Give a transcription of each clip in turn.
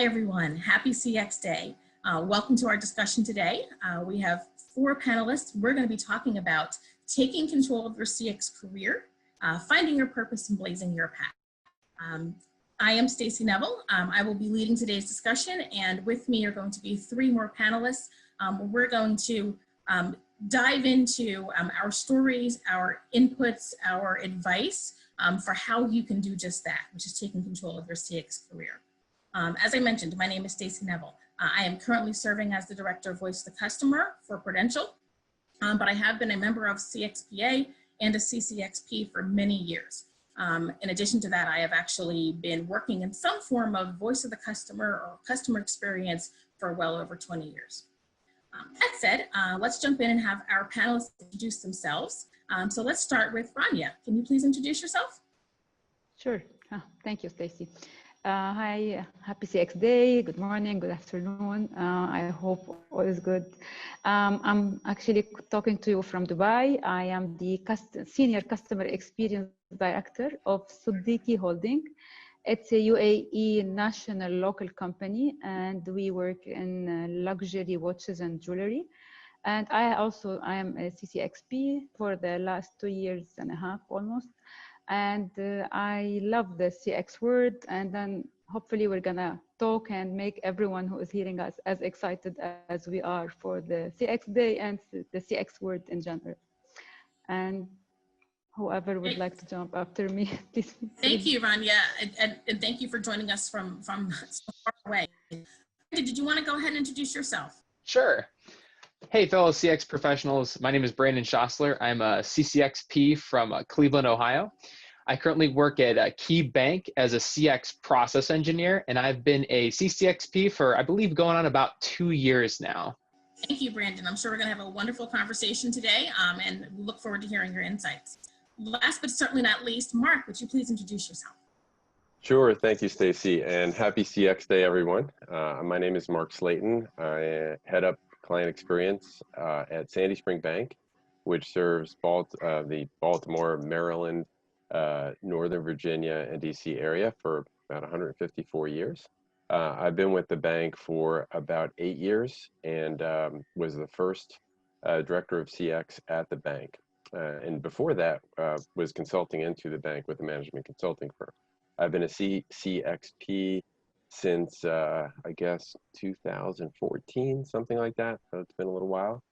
Hi, everyone. Happy CX Day. Welcome to our discussion today. We have 4 panelists. We're going to be talking about taking control of your CX career, finding your purpose, and blazing your path. I am Stacey Nevel. I will be leading today's discussion, and with me are going to be 3 more panelists. We're going to dive into our stories, our inputs, our advice for how you can do just that, which is taking control of your CX career. As I mentioned, my name is Stacey Nevel. I am currently serving as the Director of Voice of the Customer for Prudential, but I have been a member of CXPA and a CCXP for many years. In addition to that, I have actually been working in some form of voice of the customer or customer experience for well over 20 years. That said, let's jump in and have our panelists introduce themselves. So let's start with Rania. Can you please introduce yourself? Sure. Thank you, Stacey. Hi, happy CX Day. Good morning, good afternoon. I hope all is good. I'm actually talking to you from Dubai. I am the Senior Customer Experience Director of Siddiqui Holding. It's a UAE national local company, and we work in luxury watches and jewelry. And I am a CCXP for the last 2.5 years almost. And I love the CX word, and then hopefully we're gonna talk and make everyone who is hearing us as excited as we are for the CX Day and the CX word in general. And whoever would like to jump after me, please. Thank you, Rania, and thank you for joining us from so far away. Did you want to go ahead and introduce yourself? Sure. Hey, fellow CX professionals. My name is Branden Schossler. I'm a CCXP from Cleveland, Ohio. I currently work at a Key Bank as a CX process engineer, and I've been a CCXP for, I believe, going on about 2 years now. Thank you, Branden. I'm sure we're going to have a wonderful conversation today, and we look forward to hearing your insights. Last but certainly not least, Mark, would you please introduce yourself? Sure. Thank you, Stacey, and happy CX Day, everyone. My name is Mark Slayton. I head up client experience at Sandy Spring Bank, which serves the Baltimore, Maryland, Northern Virginia, and DC area for about 154 years. I've been with the bank for about 8 years and was the first director of CX at the bank. And before that, was consulting into the bank with a management consulting firm. I've been a CXP since, I guess, 2014, something like that. So it's been a little while.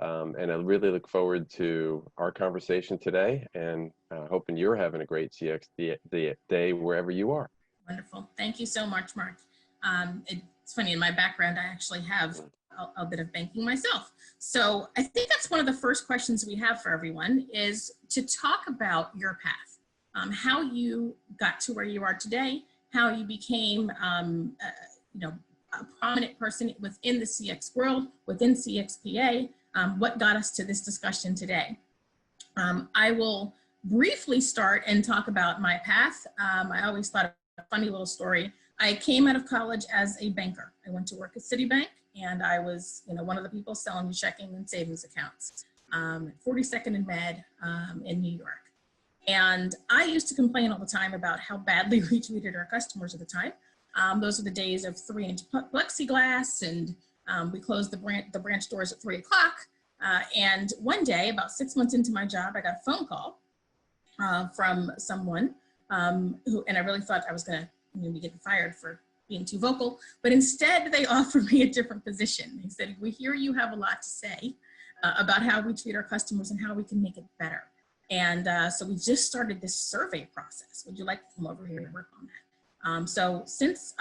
And I really look forward to our conversation today, and hoping you're having a great CX day wherever you are. Wonderful. Thank you so much, Mark. It's funny, in my background, I actually have a bit of banking myself. So I think that's one of the first questions we have for everyone, is to talk about your path, how you got to where you are today, how you became a prominent person within the CX world, within CXPA, what got us to this discussion today. I will briefly start and talk about my path. I always thought of a funny little story. I came out of college as a banker. I went to work at Citibank, and I was one of the people selling checking and savings accounts at 42nd and Med in New York. And I used to complain all the time about how badly we treated our customers at the time. Those are the days of 3-inch plexiglass, and we closed the branch doors at 3 o'clock. And one day, about 6 months into my job, I got a phone call from someone and I really thought I was gonna be getting fired for being too vocal, but instead they offered me a different position. They said, "We hear you have a lot to say about how we treat our customers and how we can make it better." And so we just started this survey process. Would you like to come over here and work on that? So since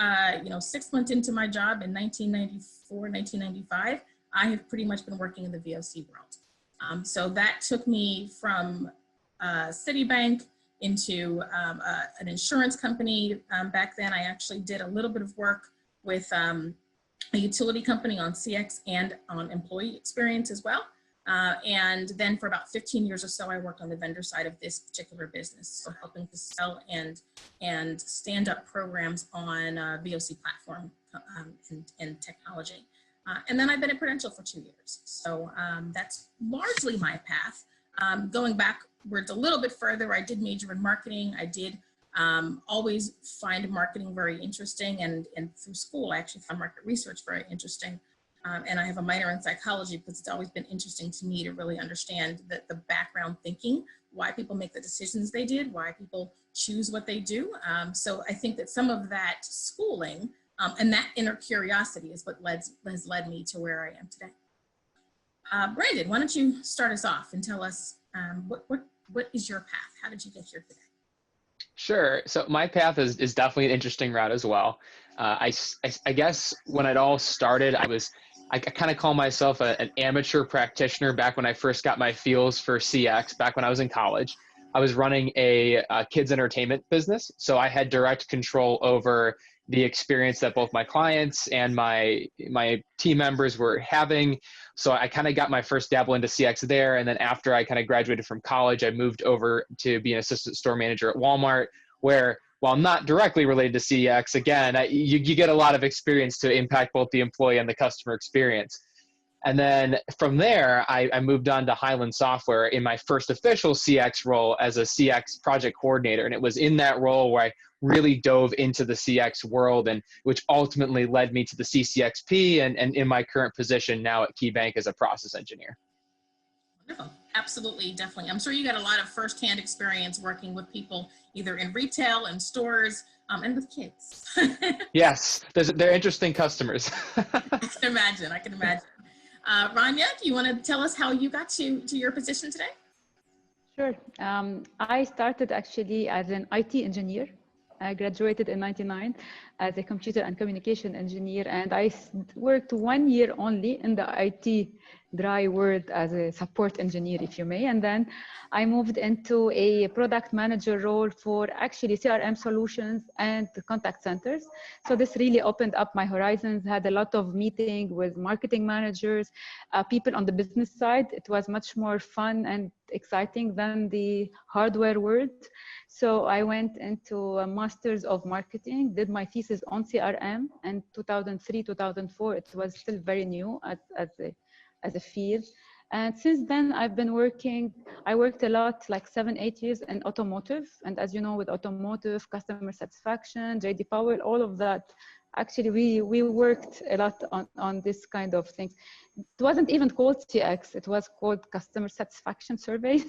6 months into my job in 1994, 1995, I have pretty much been working in the VOC world. So that took me from Citibank into an insurance company. Back then, I actually did a little bit of work with a utility company on CX and on employee experience as well. And then for about 15 years or so, I worked on the vendor side of this particular business, so helping to sell and stand up programs on VOC platform and technology. And then I've been at Prudential for 2 years. So that's largely my path. Going backwards a little bit further, I did major in marketing. I did Always find marketing very interesting, and through school, I actually found market research very interesting. And I have a minor in psychology because it's always been interesting to me to really understand the background thinking, why people make the decisions they did, why people choose what they do. So I think that some of that schooling and that inner curiosity is what has led me to where I am today. Branden, why don't you start us off and tell us what is your path? How did you get here today? Sure. So my path is definitely an interesting route as well. I guess when it all started, I kind of call myself an amateur practitioner back when I first got my feels for CX, back when I was in college. I was running a kids entertainment business, so I had direct control over the experience that both my clients and my team members were having. So I kind of got my first dabble into CX there. And then after I kind of graduated from college, I moved over to be an assistant store manager at Walmart, where while not directly related to CX, again, you get a lot of experience to impact both the employee and the customer experience. And then from there, I moved on to Highland Software in my first official CX role as a CX project coordinator. And it was in that role where I really dove into the CX world, and which ultimately led me to the CCXP and in my current position now at KeyBank as a process engineer. Wonderful. Absolutely, definitely. I'm sure you got a lot of firsthand experience working with people either in retail and stores and with kids. Yes, they're interesting customers. I can imagine. Rania, do you want to tell us how you got to your position today? Sure. I started actually as an IT engineer. I graduated in '99 as a computer and communication engineer, and I worked 1 year only in the IT dry world as a support engineer, if you may. And then I moved into a product manager role for actually CRM solutions and contact centers. So this really opened up my horizons, had a lot of meeting with marketing managers, people on the business side. It was much more fun and exciting than the hardware world. So I went into a master's of marketing, did my thesis on CRM in 2003, 2004. It was still very new as a field. And since then, I've been I worked a lot, like 7-8 years in automotive. And as you know, with automotive, customer satisfaction, JD Powell, all of that. Actually, we worked a lot on this kind of things. It wasn't even called CX, it was called customer satisfaction surveys.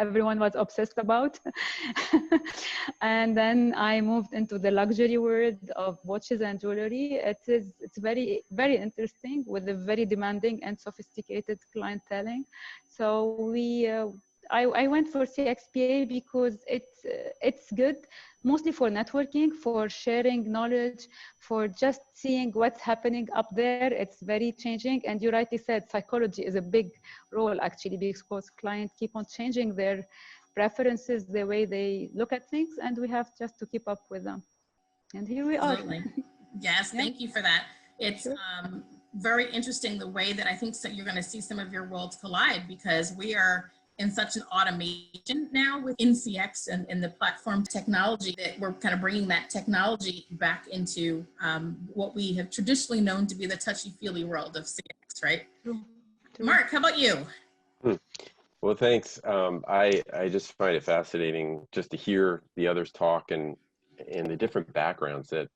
Everyone was obsessed about. And then I moved into the luxury world of watches and jewelry. It's very, very interesting with a very demanding and sophisticated clienteling. So I went for CXPA because it's good, mostly for networking, for sharing knowledge, for just seeing what's happening up there. It's very changing. And you rightly said, psychology is a big role actually, because clients keep on changing their preferences, the way they look at things, and we have just to keep up with them. And here we are. Absolutely. Yes, Yeah. thank you for that. It's Sure. very interesting the way that I think you're going to see some of your worlds collide, because we are in such an automation now within CX and the platform technology that we're kind of bringing that technology back into what we have traditionally known to be the touchy-feely world of CX, right? True. Mark, how about you? Well, thanks. I just find it fascinating just to hear the others talk and the different backgrounds that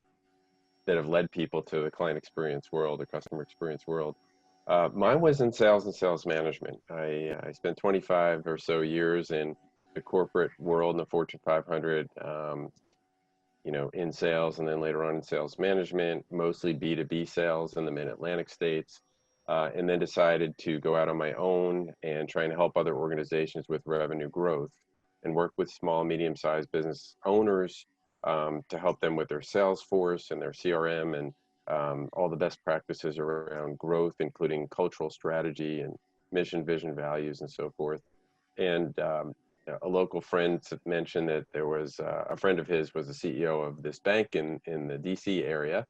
have led people to the client experience world or customer experience world. Mine was in sales and sales management. I spent 25 or so years in the corporate world in the Fortune 500, in sales, and then later on in sales management, mostly B2B sales in the Mid-Atlantic states, and then decided to go out on my own and trying to help other organizations with revenue growth and work with small, medium-sized business owners to help them with their sales force and their CRM and all the best practices around growth, including cultural strategy and mission, vision, values, and so forth. And a local friend mentioned that there was a friend of his was the CEO of this bank in the DC area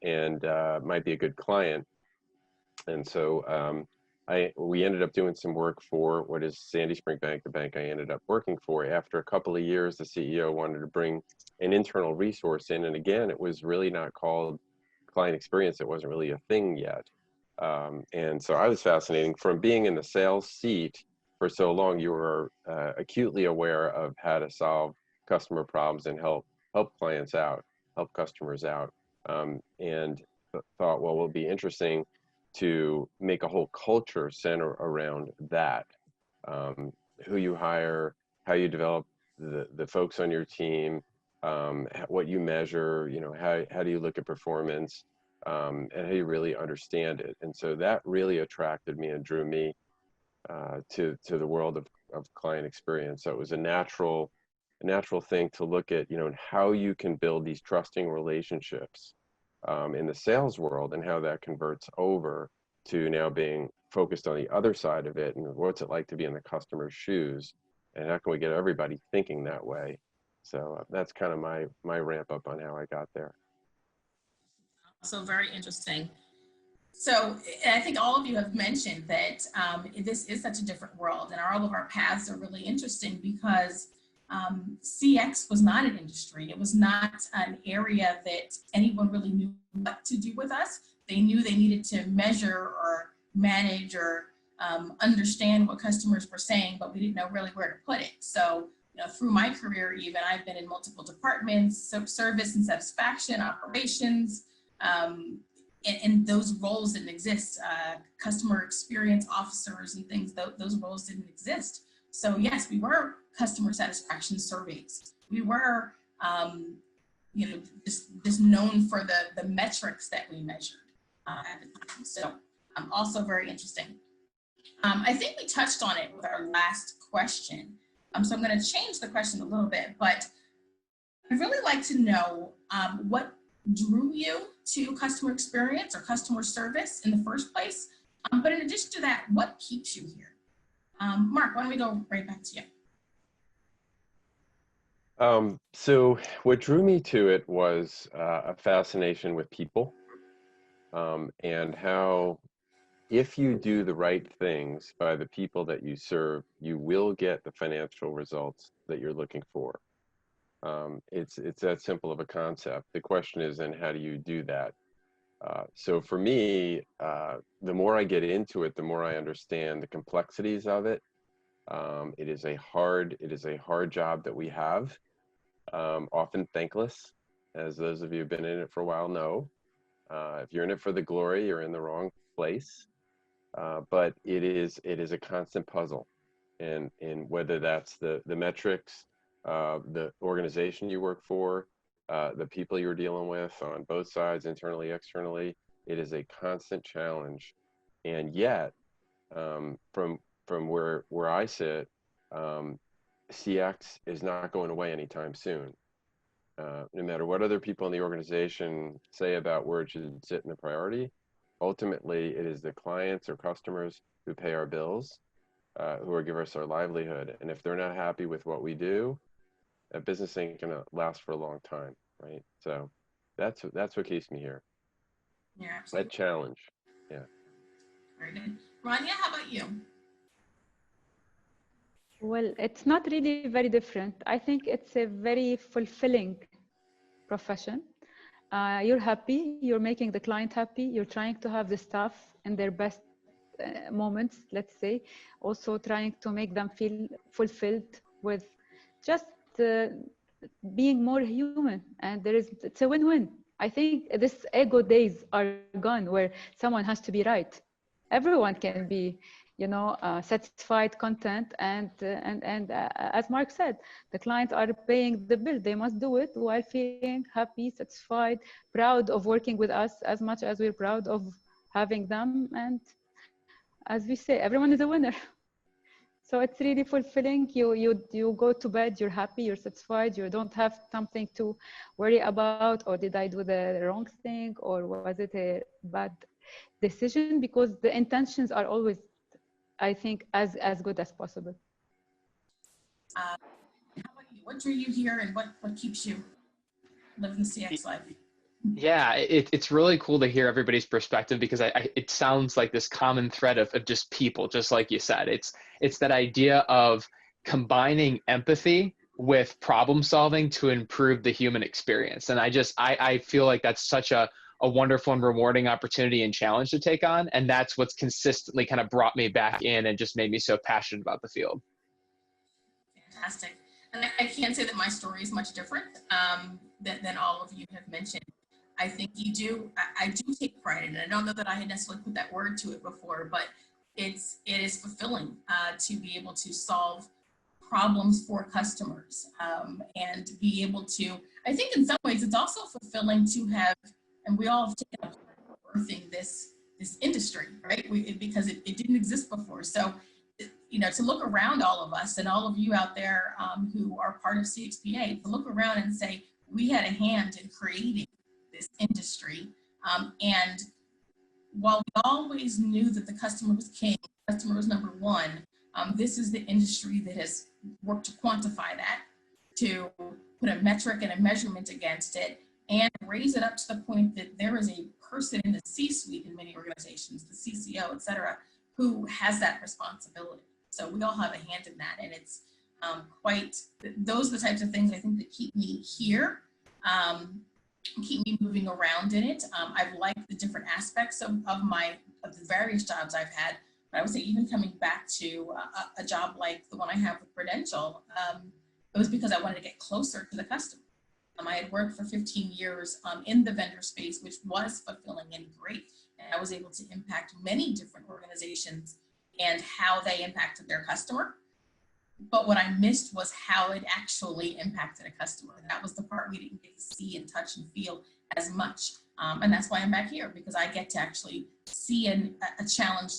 and might be a good client. And so we ended up doing some work for what is Sandy Spring Bank, the bank I ended up working for. After a couple of years, the CEO wanted to bring an internal resource in. And again, it was really not called client experience. It wasn't really a thing yet. And so I was fascinating from being in the sales seat for so long. You were acutely aware of how to solve customer problems and help clients out, help customers out. And thought, well, it will be interesting to make a whole culture center around that. Who you hire, how you develop the folks on your team, what you measure, you know, how do you look at performance, and how you really understand it. And so that really attracted me and drew me to the world of client experience. So it was a natural thing to look at, you know, how you can build these trusting relationships in the sales world, and how that converts over to now being focused on the other side of it, and what's it like to be in the customer's shoes, and how can we get everybody thinking that way. So that's kind of my ramp up on how I got there. So very interesting. So I think all of you have mentioned that this is such a different world, and all of our paths are really interesting because CX was not an industry. It was not an area that anyone really knew what to do with us. They knew they needed to measure or manage or understand what customers were saying, but we didn't know really where to put it. So, you know, through my career, even I've been in multiple departments, so service and satisfaction, operations, and those roles didn't exist. Customer experience officers and things, those roles didn't exist. So yes, we were customer satisfaction surveys. We were, you know, just known for the metrics that we measured at the time. So also very interesting. I think we touched on it with our last question. So I'm going to change the question a little bit, but I'd really like to know what drew you to customer experience or customer service in the first place. But in addition to that, what keeps you here? Mark, why don't we go right back to you? So what drew me to it was a fascination with people, and how if you do the right things by the people that you serve, you will get the financial results that you're looking for. It's that simple of a concept. The question is, then how do you do that? So for me, the more I get into it, the more I understand the complexities of it. It is a hard job that we have, often thankless, as those of you who've been in it for a while know. If you're in it for the glory, you're in the wrong place. But it is a constant puzzle, and whether that's the metrics, the organization you work for, the people you're dealing with on both sides, internally, externally, it is a constant challenge. And yet, from where I sit, CX is not going away anytime soon. No matter what other people in the organization say about where it should sit in the priority, ultimately it is the clients or customers who pay our bills, who are give us our livelihood. And if they're not happy with what we do, that business ain't gonna last for a long time, right? So that's what keeps me here. Yeah, absolutely. That challenge. Yeah. Very good. Rania, how about you? Well, it's not really very different. I think it's a very fulfilling profession. You're happy, you're making the client happy, you're trying to have the staff in their best moments, let's say, also trying to make them feel fulfilled with just being more human. And it's a win-win. I think this ego days are gone where someone has to be right. Everyone can be, you know, satisfied content, and as Mark said, the clients are paying the bill. They must do it while feeling happy, satisfied, proud of working with us as much as we're proud of having them. And as we say, everyone is a winner. So it's really fulfilling. You go to bed, you're happy, you're satisfied, you don't have something to worry about, or did I do the wrong thing, or was it a bad decision? Because the intentions are always, I think, as good as possible. How about you? What drew you here, and what keeps you living the CX life? Yeah, it's really cool to hear everybody's perspective, because it sounds like this common thread of just people, just like you said. It's that idea of combining empathy with problem solving to improve the human experience. And I feel like that's such a wonderful and rewarding opportunity and challenge to take on. And that's what's consistently kind of brought me back in and just made me so passionate about the field. Fantastic. And I can't say that my story is much different than all of you have mentioned. I think you do, I do take pride in it. I don't know that I had necessarily put that word to it before, but it is fulfilling to be able to solve problems for customers and be able to, I think in some ways it's also fulfilling to have, and we all have taken a part of birthing this industry, right? Because it didn't exist before. So, you know, to look around all of us and all of you out there who are part of CXPA, to look around and say, we had a hand in creating this industry. And while we always knew that the customer was king, the customer was number one, this is the industry that has worked to quantify that, to put a metric and a measurement against it, and raise it up to the point that there is a person in the C-suite in many organizations, the CCO, et cetera, who has that responsibility. So we all have a hand in that, and it's those are the types of things I think that keep me here, keep me moving around in it. I've liked the different aspects of the various jobs I've had, but I would say even coming back to a job like the one I have with Prudential, it was because I wanted to get closer to the customer. I had worked for 15 years in the vendor space, which was fulfilling and great. And I was able to impact many different organizations and how they impacted their customer. But what I missed was how it actually impacted a customer. That was the part we didn't get to see and touch and feel as much. And that's why I'm back here, because I get to actually see a challenge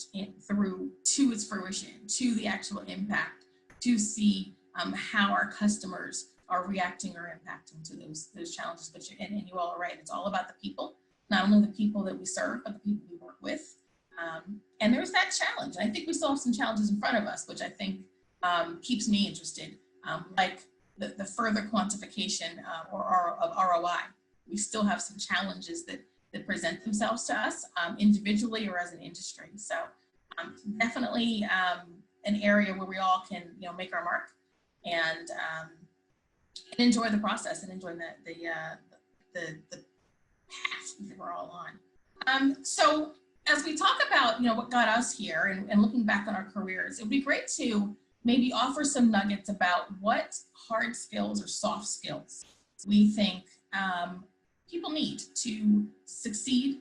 through to its fruition, to the actual impact, to see how our customers are reacting or impacting to those challenges. But and you all are right, it's all about the people, not only the people that we serve, but the people we work with. And there's that challenge. I think we still have some challenges in front of us, which I think keeps me interested, like the further quantification of ROI. We still have some challenges that present themselves to us individually or as an industry. So definitely an area where we all can make our mark and enjoy the process and enjoy the path that we're all on. So as we talk about what got us here and looking back on our careers, it would be great to maybe offer some nuggets about what hard skills or soft skills we think people need to succeed,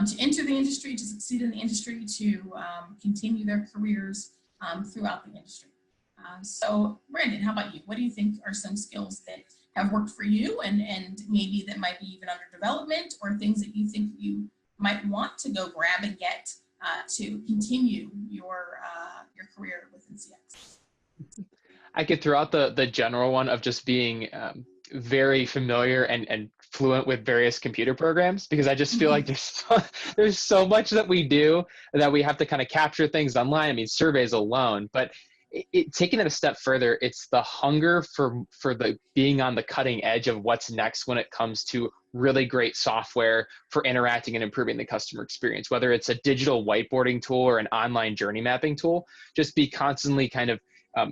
to enter the industry, to succeed in the industry, to continue their careers throughout the industry. So Branden, how about you? What do you think are some skills that have worked for you and maybe that might be even under development, or things that you think you might want to go grab and get to continue your career within CX? I could throw out the general one of just being very familiar and fluent with various computer programs, because I just feel like there's so much that we do that we have to kind of capture things online. I mean, surveys alone, but taking it a step further, it's the hunger for the being on the cutting edge of what's next when it comes to really great software for interacting and improving the customer experience, whether it's a digital whiteboarding tool or an online journey mapping tool. Just be constantly kind of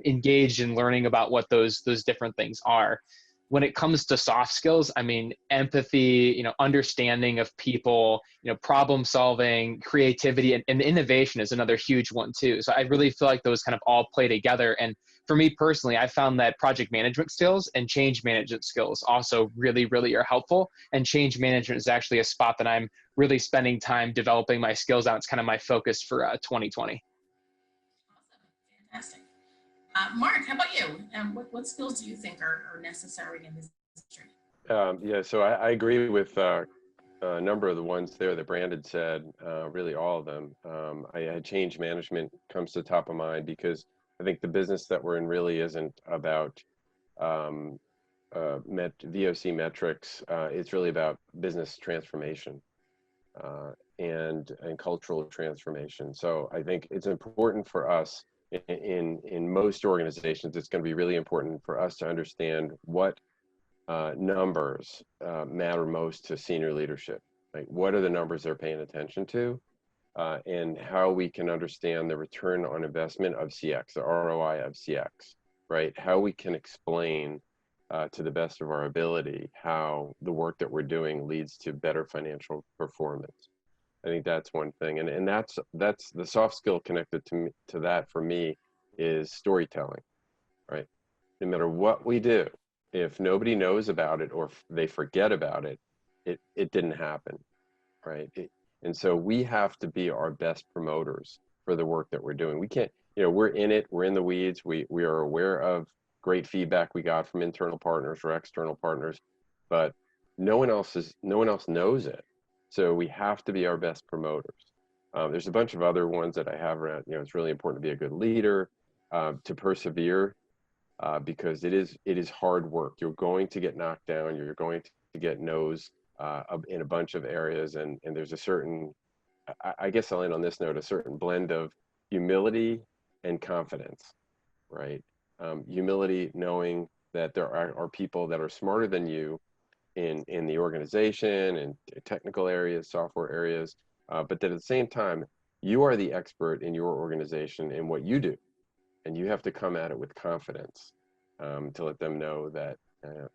engaged in learning about what those different things are. When it comes to soft skills, I mean, empathy, understanding of people, problem solving, creativity, and innovation is another huge one too. So I really feel like those kind of all play together. And for me personally, I found that project management skills and change management skills also really, really are helpful. And change management is actually a spot that I'm really spending time developing my skills on. It's kind of my focus for 2020. Awesome, fantastic. Mark, how about you? What skills do you think are necessary in this industry? Yeah, so I agree with a number of the ones there that Branden said, really all of them. Change management comes to the top of mind because I think the business that we're in really isn't about VOC metrics. It's really about business transformation and cultural transformation. So I think it's important for us in most organizations. It's going to be really important for us to understand what numbers matter most to senior leadership. Like, what are the numbers they're paying attention to, and how we can understand the return on investment of CX, the ROI of CX, right? How we can explain to the best of our ability how the work that we're doing leads to better financial performance. I think that's one thing, and that's the soft skill connected to that for me is storytelling, right? no matter what we do, if nobody knows about it or if they forget about it, it didn't happen, right? And so we have to be our best promoters for the work that we're doing. We can't, you know, we're in it, we're in the weeds, we are aware of great feedback we got from internal partners or external partners, but no one else knows it. So we have to be our best promoters. There's a bunch of other ones that I have around, you know, it's really important to be a good leader, to persevere, because it is hard work. You're going to get knocked down, you're going to get no's in a bunch of areas, and there's a certain, I guess I'll end on this note, a certain blend of humility and confidence, right? Humility, knowing that there are people that are smarter than you in the organization and technical areas, software areas, but that at the same time, you are the expert in your organization in what you do, and you have to come at it with confidence to let them know that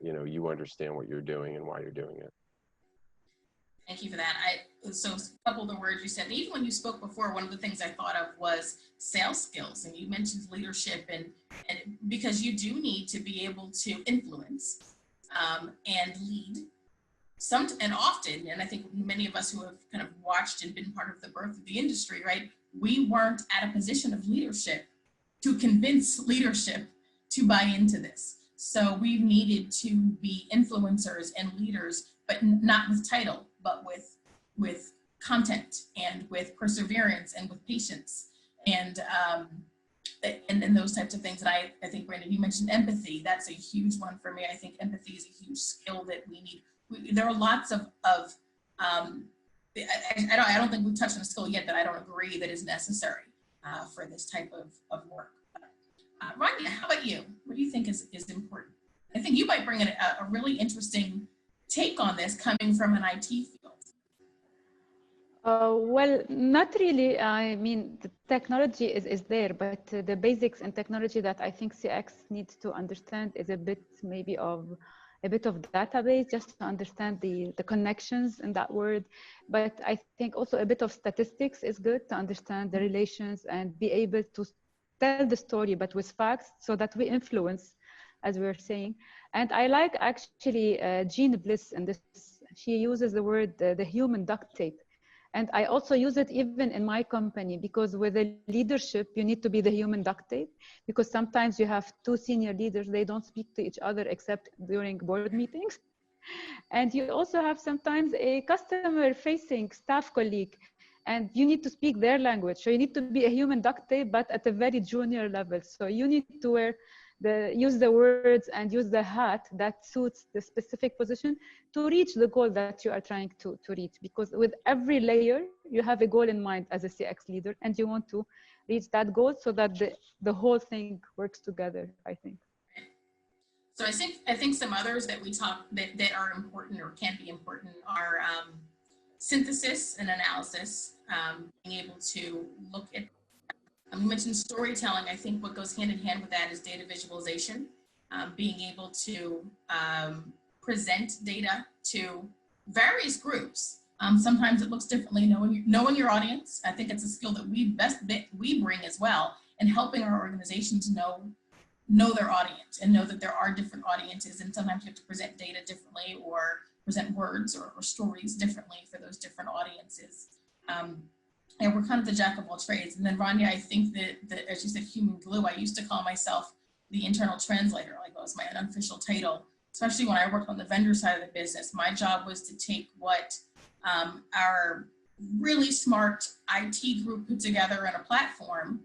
you know, you understand what you're doing and why you're doing it. Thank you for that. So a couple of the words you said, even when you spoke before, one of the things I thought of was sales skills, and you mentioned leadership, and because you do need to be able to influence and lead and often, and I think many of us who have kind of watched and been part of the birth of the industry, right? We weren't at a position of leadership to convince leadership to buy into this. So we've needed to be influencers and leaders, but not with title, but with content and with perseverance and with patience and those types of things. And I think, Branden, you mentioned empathy. That's a huge one for me. I think empathy is a huge skill that we need. There are lots of I don't think we've touched on a skill yet that I don't agree that is necessary for this type of work. Rania, how about you? What do you think is important? I think you might bring in a really interesting take on this coming from an IT field. Well, not really. I mean, the technology is there, but the basics in technology that I think CX needs to understand is a bit of database, just to understand the connections in that word. But I think also a bit of statistics is good to understand the relations and be able to tell the story, but with facts, so that we influence, as we were saying. And I like actually Jean Bliss in this. She uses the word the human duct tape. And I also use it even in my company, because with the leadership, you need to be the human duct tape, because sometimes you have two senior leaders, they don't speak to each other except during board meetings. And you also have sometimes a customer-facing staff colleague, and you need to speak their language. So you need to be a human duct tape, but at a very junior level. So you need to use the words and use the hat that suits the specific position to reach the goal that you are trying to reach. Because with every layer, you have a goal in mind as a CX leader, and you want to reach that goal so that the whole thing works together, I think. So I think some others that we talk that are important or can be important are synthesis and analysis, being able to look at, you mentioned storytelling. I think what goes hand in hand with that is data visualization, being able to present data to various groups. Sometimes it looks differently, knowing your audience. I think it's a skill that we bring as well, and helping our organizations know their audience and know that there are different audiences, and sometimes you have to present data differently or present words or stories differently for those different audiences. And we're kind of the jack of all trades. And then Rania, I think that as you said, human glue, I used to call myself the internal translator, like that was my unofficial title, especially when I worked on the vendor side of the business. My job was to take what our really smart IT group put together in a platform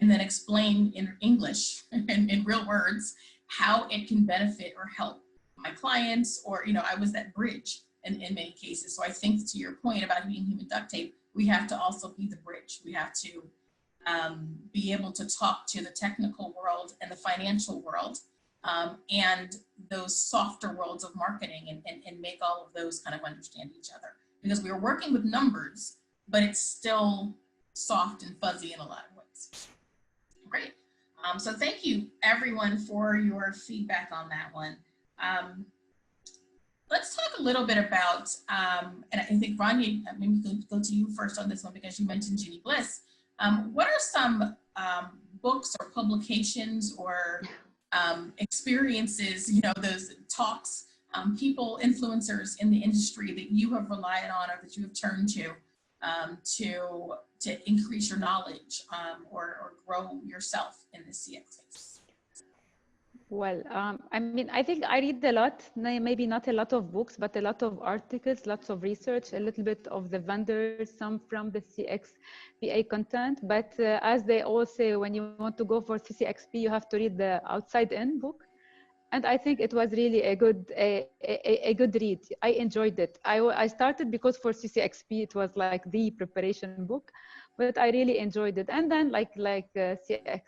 and then explain in English and in real words how it can benefit or help my clients, or, I was that bridge in many cases. So I think to your point about being human duct tape, we have to also be the bridge. We have to be able to talk to the technical world and the financial world and those softer worlds of marketing and make all of those kind of understand each other. Because we are working with numbers, but it's still soft and fuzzy in a lot of ways. Great. So thank you everyone for your feedback on that one. Let's talk a little bit about, and I think Rania, maybe we can go to you first on this one because you mentioned Jean Bliss. What are some books or publications or experiences, those talks, people, influencers in the industry that you have relied on or that you have turned to increase your knowledge or grow yourself in the CX space? Well, I mean, I think I read a lot, maybe not a lot of books, but a lot of articles, lots of research, a little bit of the vendors, some from the CXPA content. But as they all say, when you want to go for CCXP, you have to read the Outside In book. And I think it was really a good read. I enjoyed it. I started because for CCXP, it was like the preparation book, but I really enjoyed it. And then like CX,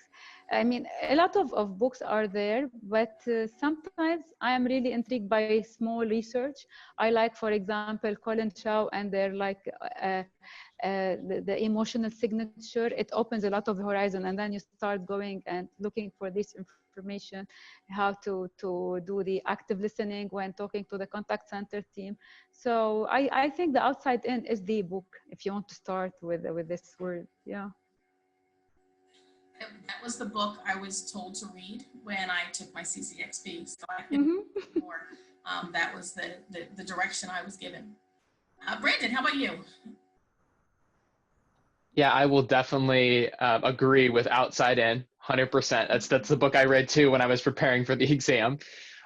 I mean, a lot of books are there, but sometimes I am really intrigued by small research. I like, for example, Colin Chow, and they're like the emotional signature. It opens a lot of horizon, and then you start going and looking for this information, how to do the active listening when talking to the contact center team. So I think the Outside In is the book if you want to start with this word. Yeah. That was the book I was told to read when I took my CCXP, so I couldn't read more. That was the direction I was given. Branden, how about you? Yeah, I will definitely agree with Outside In, 100%. That's the book I read too when I was preparing for the exam.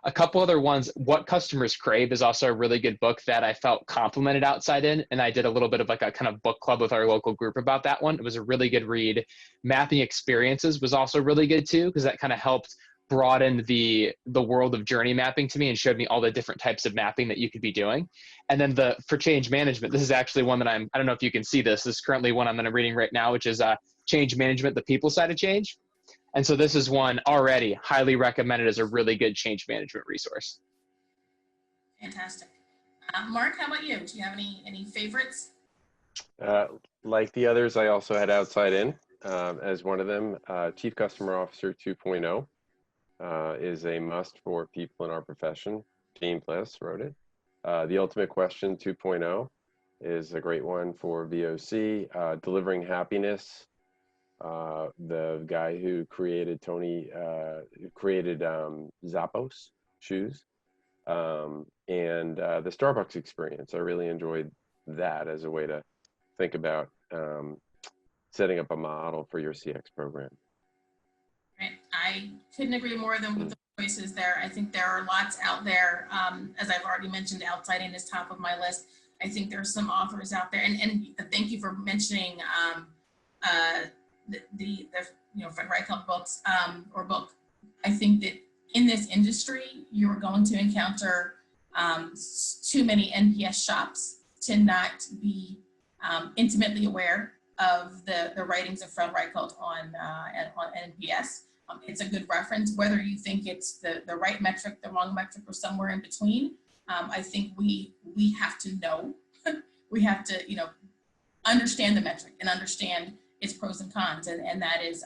A couple other ones, What Customers Crave is also a really good book that I felt complemented Outside In, and I did a little bit of like a kind of book club with our local group about that one. It was a really good read. Mapping Experiences was also really good too, because that kind of helped broaden the world of journey mapping to me and showed me all the different types of mapping that you could be doing. And then for change management, this is actually one that I don't know if you can see this. This is currently one I'm reading right now, which is Change Management, the People Side of Change. And so this is one already highly recommended as a really good change management resource. Fantastic. Mark, how about you? Do you have any favorites? Like the others, I also had Outside In as one of them. Chief Customer Officer 2.0 is a must for people in our profession. James Bliss wrote it. The Ultimate Question 2.0 is a great one for VOC. Delivering Happiness. The guy who created Zappos shoes, and the Starbucks experience. I really enjoyed that as a way to think about setting up a model for your CX program. Right. I couldn't agree more than with the choices there. I think there are lots out there. As I've already mentioned, Outside In is top of my list. I think there's some authors out there, and thank you for mentioning the Fred Reichelt books or book. I think that in this industry, you're going to encounter too many NPS shops to not be intimately aware of the writings of Fred Reichelt on NPS. It's a good reference, whether you think it's the right metric, the wrong metric, or somewhere in between. I think we have to know, we have to understand the metric and understand its pros and cons, and that is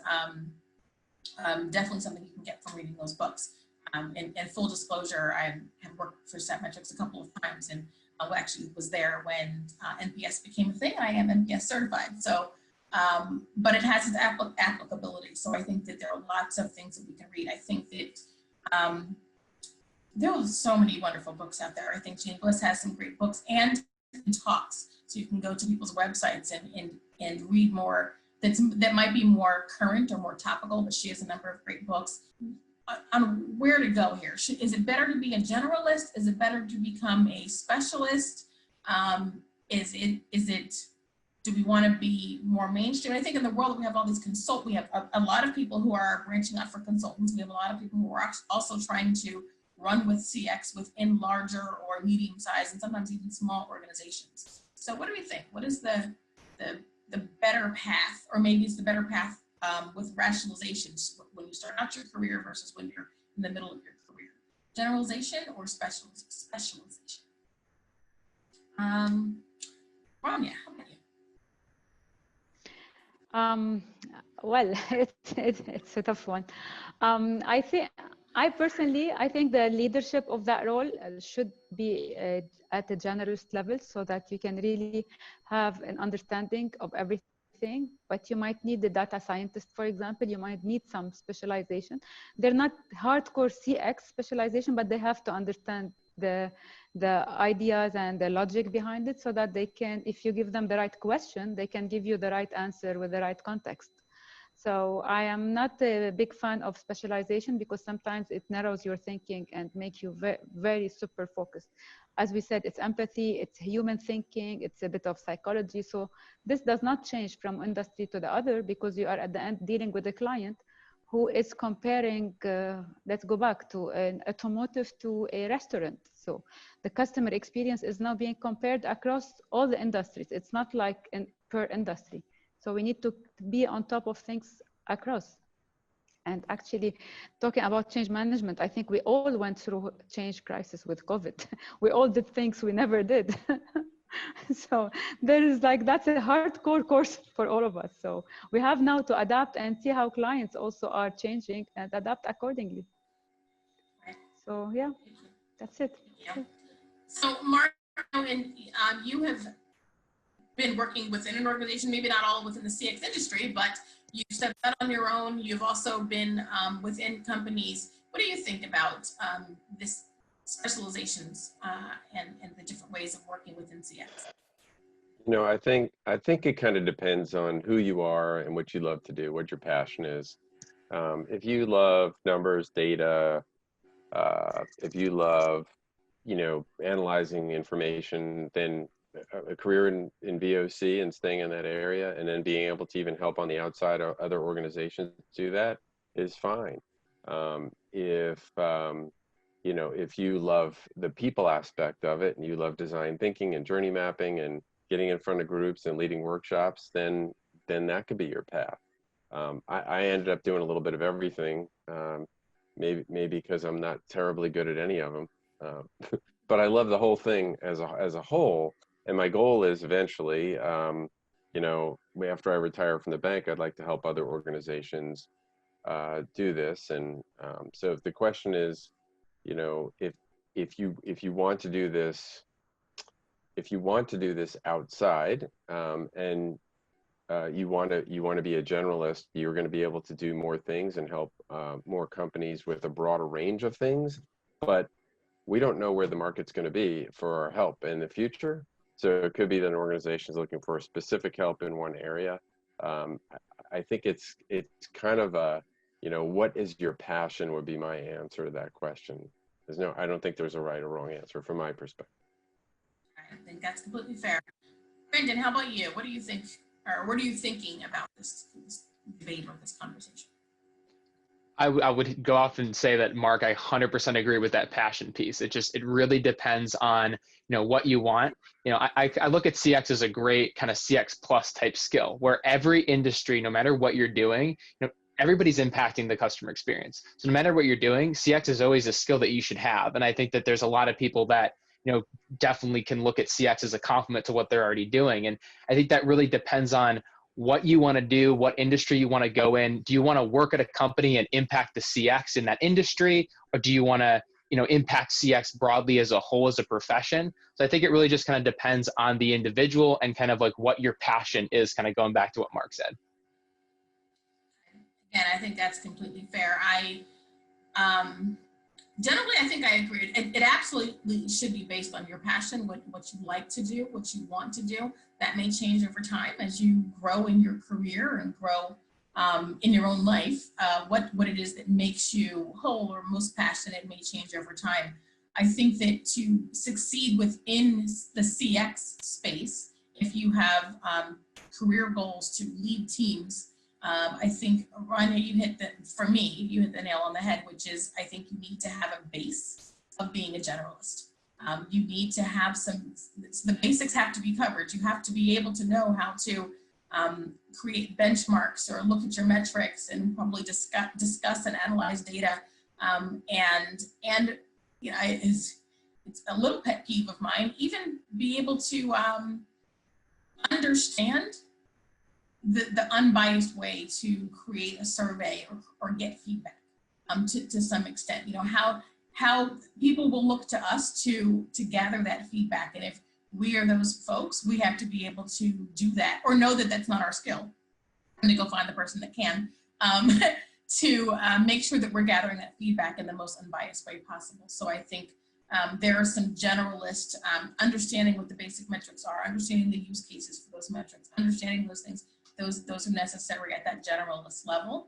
definitely something you can get from reading those books. And full disclosure, I have worked for Satmetrics a couple of times, and actually was there when NPS became a thing. I am NPS certified, so but it has its applicability. So I think that there are lots of things that we can read. I think that there are so many wonderful books out there. I think Jane Bliss has some great books and talks, so you can go to people's websites and read more that might be more current or more topical, but she has a number of great books on where to go here. Is it better to be a generalist? Is it better to become a specialist? Do we want to be more mainstream? I think in the world we have all these we have a lot of people who are branching out for consultants. We have a lot of people who are also trying to run with CX within larger or medium sized and sometimes even small organizations. So what do we think? What is the better path, or maybe it's the better path with rationalizations when you start out your career versus when you're in the middle of your career? Generalization or specialization? Rania, how about you? Well, it's a tough one. I personally think the leadership of that role should be at a generalist level, so that you can really have an understanding of everything everything, but you might need the data scientist, for example. You might need some specialization. They're not hardcore CX specialization, but they have to understand the ideas and the logic behind it so that they can, if you give them the right question, they can give you the right answer with the right context. So I am not a big fan of specialization because sometimes it narrows your thinking and make you very super focused. As we said, it's empathy, it's human thinking, it's a bit of psychology. So this does not change from industry to the other because you are at the end dealing with a client who is comparing, let's go back to an automotive to a restaurant. So the customer experience is now being compared across all the industries. It's not like per industry. So we need to be on top of things across. And actually, talking about change management, I think we all went through change crisis with COVID. We all did things we never did. So there is like, that's a hardcore course for all of us. So we have now to adapt and see how clients also are changing and adapt accordingly. So yeah, that's it. Yeah. So Mark, and you have been working within an organization, maybe not all within the CX industry, but you've stepped out on your own. You've also been within companies. What do you think about this specializations and the different ways of working within CX? You know, I think it kind of depends on who you are and what you love to do, what your passion is. If you love numbers, data, if you love, you know, analyzing information, then a career in VOC and staying in that area and then being able to even help on the outside of other organizations do that is fine. You know, if you love the people aspect of it and you love design thinking and journey mapping and getting in front of groups and leading workshops, then that could be your path. I ended up doing a little bit of everything, maybe because I'm not terribly good at any of them, but I love the whole thing as a whole. And my goal is eventually, you know, after I retire from the bank, I'd like to help other organizations do this. And so if the question is, you know, if you want to do this, outside, and you want to be a generalist, you're going to be able to do more things and help more companies with a broader range of things. But we don't know where the market's going to be for our help in the future. So it could be that an organization is looking for specific help in one area. I think it's kind of a, you know, what is your passion would be my answer to that question. I don't think there's a right or wrong answer from my perspective. I think that's completely fair. Branden, how about you? What do you think, or what are you thinking about this debate or this conversation? I would go off and say that, Mark, I 100% agree with that passion piece. It really depends on, you know, what you want. You know, I look at CX as a great kind of CX plus type skill where every industry, no matter what you're doing, you know, everybody's impacting the customer experience. So no matter what you're doing, CX is always a skill that you should have. And I think that there's a lot of people that, you know, definitely can look at CX as a complement to what they're already doing. And I think that really depends on what you want to do, what industry you want to go in. Do you want to work at a company and impact the CX in that industry? Or do you want to, you know, impact CX broadly as a whole as a profession? So I think it really just kind of depends on the individual and kind of like what your passion is, kind of going back to what Mark said. Again, I think that's completely fair. Generally, I think I agree. It absolutely should be based on your passion, what you like to do, what you want to do. That may change over time as you grow in your career and grow in your own life. What it is that makes you whole or most passionate may change over time. I think that to succeed within the CX space, if you have career goals to lead teams, I think, Rania, you hit the nail on the head, which is I think you need to have a base of being a generalist. You need to have the basics have to be covered. You have to be able to know how to create benchmarks or look at your metrics and probably discuss and analyze data. And you know, it's a little pet peeve of mine, even be able to understand the unbiased way to create a survey or get feedback to some extent. You know, how people will look to us to gather that feedback. And if we are those folks. We have to be able to do that, or know that that's not our skill, and to go find the person that can, to make sure that we're gathering that feedback in the most unbiased way possible. So I think there are some generalist understanding what the basic metrics are, understanding the use cases for those metrics, understanding those things, those are necessary at that generalist level.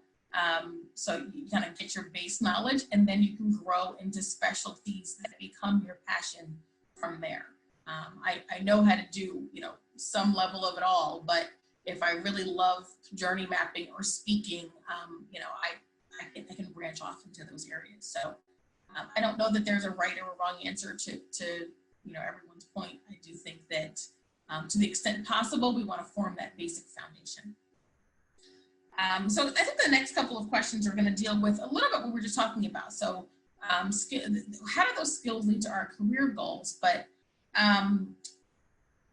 So you kind of get your base knowledge, and then you can grow into specialties that become your passion from there. I know how to do, some level of it all, but if I really love journey mapping or speaking, I can branch off into those areas. So I don't know that there's a right or a wrong answer to everyone's point. I do think that to the extent possible, we want to form that basic foundation. So I think the next couple of questions are going to deal with a little bit what we were just talking about. So how do those skills lead to our career goals? But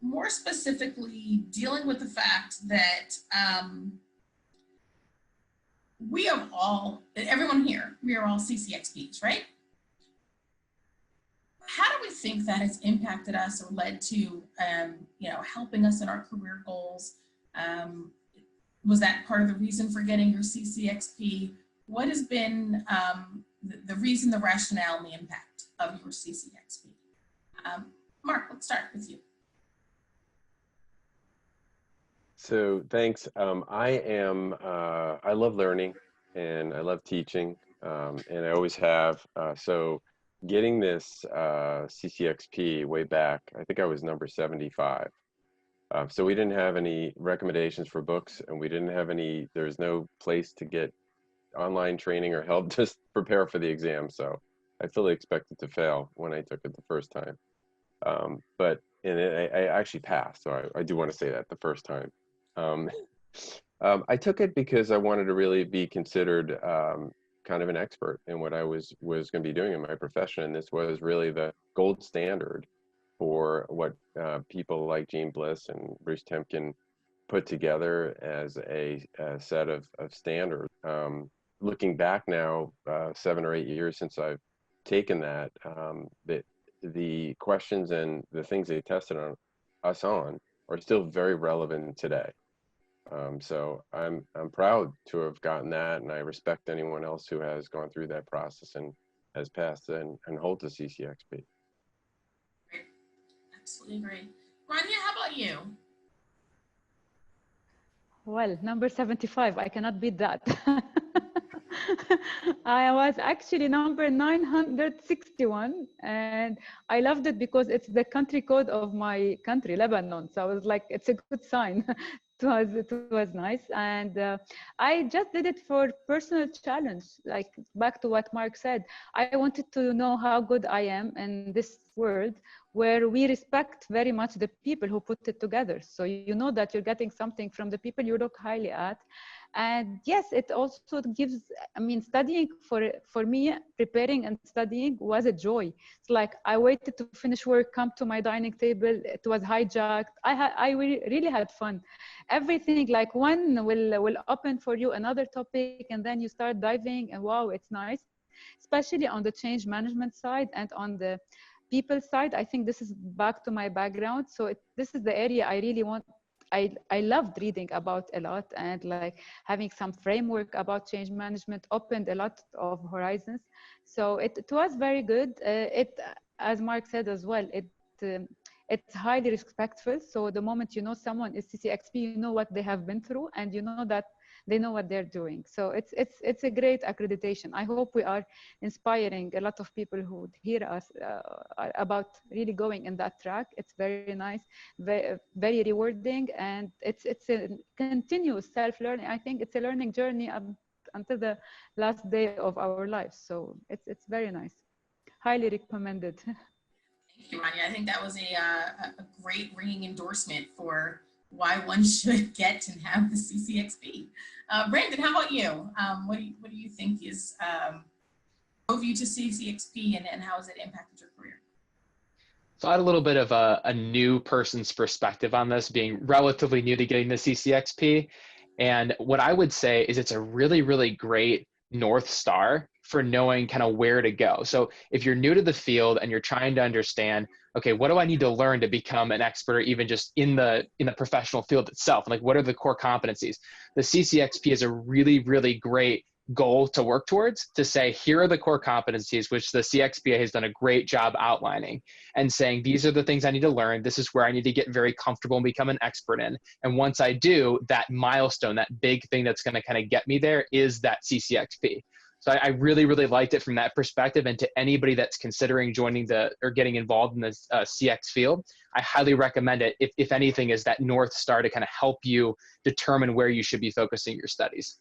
more specifically, dealing with the fact that we have everyone here, we are all CCXPs, right? How do we think that has impacted us or led to, helping us in our career goals? Was that part of the reason for getting your CCXP? What has been the reason, the rationale, and the impact of your CCXP? Mark, let's start with you. So thanks. I love learning and I love teaching, and I always have. So getting this CCXP way back, I think I was number 75. So we didn't have any recommendations for books, and we didn't have there's no place to get online training or help to prepare for the exam. So I fully expected to fail when I took it the first time. But I actually passed. So I do want to say that the first time. I took it because I wanted to really be considered kind of an expert in what I was going to be doing in my profession. And this was really the gold standard for what people like Gene Bliss and Bruce Temkin put together as a set of standards. Looking back now, 7 or 8 years since I've taken that, the questions and the things they tested us on are still very relevant today. So I'm proud to have gotten that, and I respect anyone else who has gone through that process and has passed and holds a CCXP. Great. Absolutely great. Rania, how about you? Well, number 75, I cannot beat that. I was actually number 961, and I loved it because it's the country code of my country, Lebanon. So I was like, it's a good sign. It was nice. And I just did it for personal challenge. Like back to what Mark said, I wanted to know how good I am in this world where we respect very much the people who put it together. So you know that you're getting something from the people you look highly at. And yes, it also gives, studying for me, preparing and studying was a joy. It's like I waited to finish work, come to my dining table, it was hijacked. I really had fun. Everything, like one will open for you another topic, and then you start diving, and wow, it's nice. Especially on the change management side and on the people side. I think this is back to my background. So this is the area I really want. I loved reading about a lot, and like having some framework about change management opened a lot of horizons. So it was very good. As Mark said as well, it's highly respectful. So the moment you know someone is CCXP, you know what they have been through, and you know that they know what they're doing. So it's a great accreditation. I hope we are inspiring a lot of people who would hear us about really going in that track. It's very nice, very, very rewarding, and it's a continuous self-learning. I think it's a learning journey until the last day of our lives. So it's very nice. Highly recommended. Thank you, Rania. I think that was a great ringing endorsement for why one should get and have the CCXP. Branden, how about you? What do you think is drove you to CCXP, and how has it impacted your career? So I had a little bit of a new person's perspective on this, being relatively new to getting the CCXP. And what I would say is it's a really, really great North Star for knowing kind of where to go. So if you're new to the field and you're trying to understand, okay, what do I need to learn to become an expert, or even just in the professional field itself? Like, what are the core competencies? The CCXP is a really, really great goal to work towards, to say, here are the core competencies, which the CXPA has done a great job outlining and saying, these are the things I need to learn. This is where I need to get very comfortable and become an expert in. And once I do, that milestone, that big thing that's going to kind of get me there is that CCXP. So I really, really liked it from that perspective. And to anybody that's considering joining or getting involved in this CX field, I highly recommend it. If anything, is that North Star to kind of help you determine where you should be focusing your studies.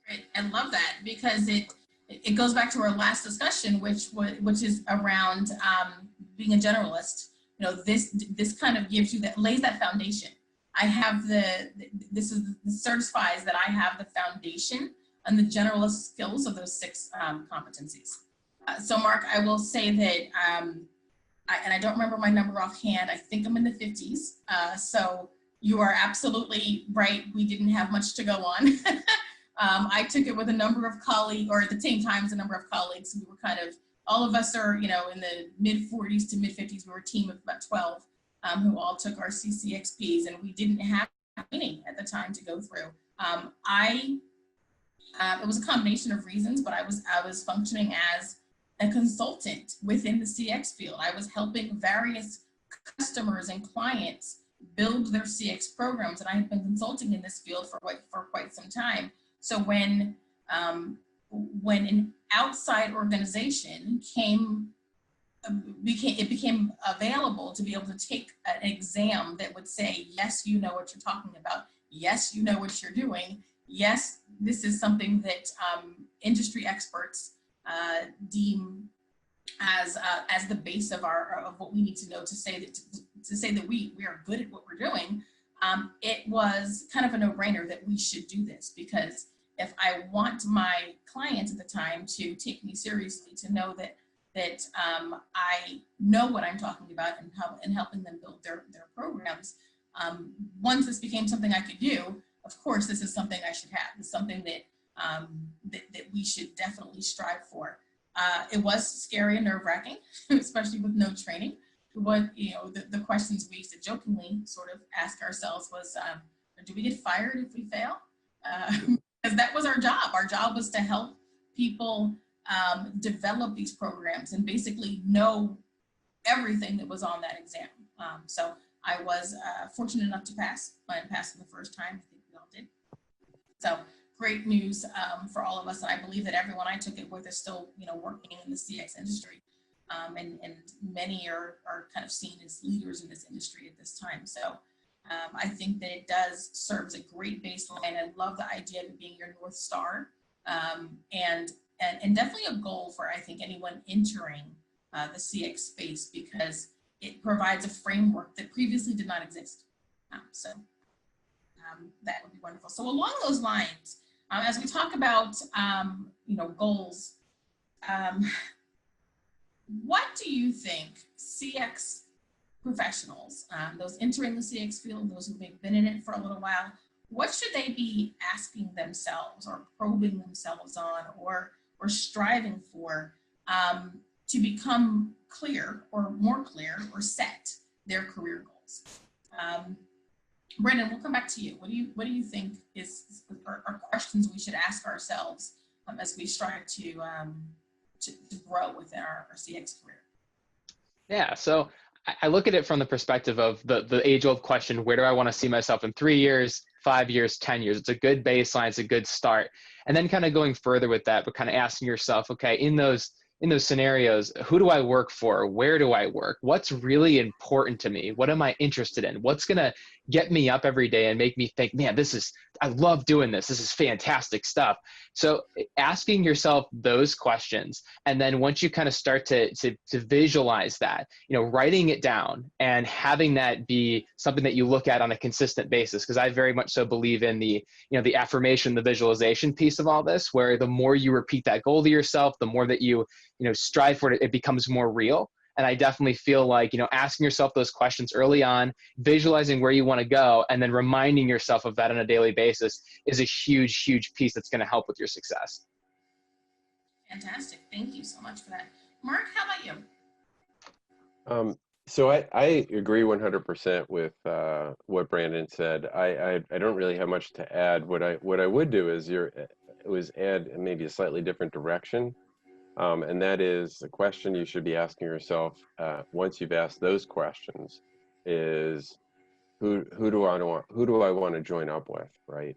Great. I love that, because it goes back to our last discussion, which is around being a generalist. You know, this kind of gives you lays that foundation. I have this certifies that I have the foundation and the generalist skills of those 6 competencies. So Mark, I will say that, and I don't remember my number offhand, I think I'm in the 50s. So you are absolutely right. We didn't have much to go on. I took it with a number of colleagues, or at the same time as a number of colleagues. We were kind of, all of us are, you know, in the mid 40s to mid 50s. We were a team of about 12 who all took our CCXPs, and we didn't have any at the time to go through. It was a combination of reasons, but I was functioning as a consultant within the CX field. I was helping various customers and clients build their CX programs, and I had been consulting in this field for quite some time. So when an outside organization became available to be able to take an exam that would say, yes, you know what you're talking about. Yes, you know what you're doing. Yes, this is something that industry experts deem as the base of what we need to know to say that we are good at what we're doing. It was kind of a no-brainer that we should do this, because if I want my clients at the time to take me seriously, to know that I know what I'm talking about and helping them build their programs, once this became something I could do, of course, this is something I should have. It's something that that we should definitely strive for. It was scary and nerve-wracking, especially with no training. What, you know, the questions we used to jokingly sort of ask ourselves was, do we get fired if we fail? Because that was our job. Our job was to help people develop these programs and basically know everything that was on that exam. So I was fortunate enough to pass. I passed for the first time. I think we all did. So great news for all of us. And I believe that everyone I took it with is still, you know, working in the CX industry. And many are kind of seen as leaders in this industry at this time. So I think that it does serve as a great baseline. I love the idea of it being your North Star, and definitely a goal for, I think, anyone entering the CX space, because it provides a framework that previously did not exist. So that would be wonderful. So along those lines, as we talk about, you know, goals, what do you think CX professionals, those entering the CX field, those who've been in it for a little while, what should they be asking themselves or probing themselves on, or striving for to become clear or more clear, or set their career goals? Branden, we'll come back to you. What do you think are questions we should ask ourselves as we strive to grow within our CX career? Yeah, so I look at it from the perspective of the age-old question, where do I want to see myself in 3 years, 5 years, 10 years? It's a good baseline, it's a good start. And then kind of going further with that, but kind of asking yourself, okay, in those scenarios, who do I work for? Where do I work? What's really important to me? What am I interested in? What's going to get me up every day and make me think, man, I love doing this. This is fantastic stuff. So asking yourself those questions, and then once you kind of start to visualize that, you know, writing it down and having that be something that you look at on a consistent basis. Because I very much so believe in the affirmation, the visualization piece of all this, where the more you repeat that goal to yourself, the more that you strive for it, it becomes more real. And I definitely feel like, asking yourself those questions early on, visualizing where you want to go, and then reminding yourself of that on a daily basis is a huge, huge piece that's going to help with your success. Fantastic. Thank you so much for that. Mark, how about you? So I agree 100% with what Branden said. I don't really have much to add. What I would do is add maybe a slightly different direction, and that is the question you should be asking yourself once you've asked those questions is who do I want to join up with, right?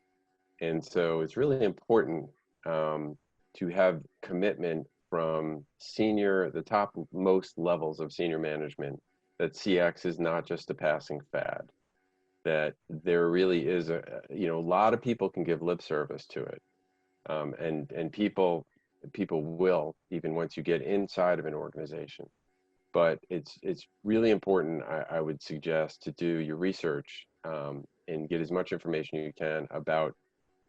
And so it's really important to have commitment from the top most levels of senior management, that CX is not just a passing fad, that there really is a lot of people can give lip service to it, and people will, even once you get inside of an organization. But it's really important, I would suggest, to do your research and get as much information you can about